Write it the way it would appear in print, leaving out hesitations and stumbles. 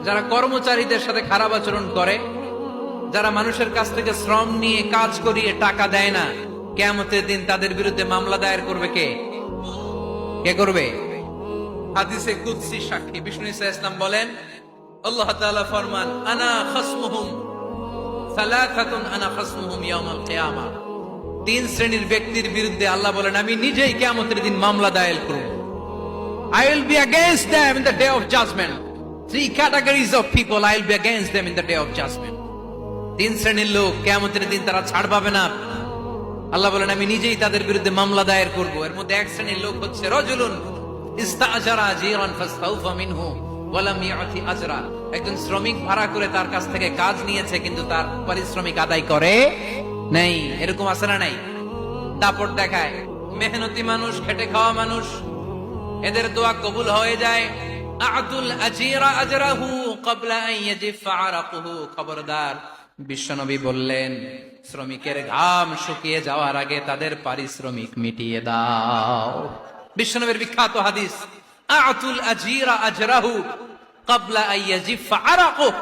যারা কর্মচারীদের সাথে খারাপ আচরণ করে, যারা মানুষের কাছ থেকে শ্রম নিয়ে কাজ করিয়ে টাকা দেয় না, কিয়ামতের দিন তাদের বিরুদ্ধে মামলা দায়ের করবে কে? কে করবে? হাদিসে কুদসি সাক্ষী বিষ্ণু ঈসা ইসলাম বলেন, আল্লাহ তাআলা ফরমান, আনা খাসমুহুম সালাসাতুন আনা খাসমুহুম ইয়াউমাল কিয়ামা। তিন শ্রেণীর ব্যক্তির বিরুদ্ধে আল্লাহ বলেন, আমি নিজেই কিয়ামতের দিন মামলা দায়ের করব। I will be against them in the day of judgment. Three categories of people I will be against them in the day of judgment. তিন শ্রেণীর লোক কিয়ামতের দিন তারা ছাড় পাবে না। আল্লাহ বলেন, আমি নিজেই তাদের বিরুদ্ধে মামলা দায়ের করব। এর মধ্যে এক শ্রেণীর লোক হচ্ছে রাজুলুন ইস্তাআজারা আজিরান ফাস্তাউফা মিনহু ওয়া লাম ইয়াতি আজরা। একজন শ্রমিক ভাড়া করে তার কাছ থেকে কাজ নিয়েছে, কিন্তু তার পারিশ্রমিক আদায় করে নাই। এরকম আছে না নাই? দাপট দেখায়। মেহনতি মানুষ, খেটে খাওয়া মানুষ, এদের দোয়া কবুল হয়ে যায়। আতুল আজিরা আজরাহু ক্বাবলা আন ইয়াজিফা আরাকুহু। খবরদার, বিশ্বনবী বললেন, শ্রমিকের ঘাম শুকিয়ে যাওয়ার আগে তাদের পারিশ্রমিক মিটিয়ে দাও। বিশ্বনবীর বিখ্যাত হাদিস, আতুল আজিরা আজরাহু ক্বাবলা আন ইয়াজিফা আরাকুহু।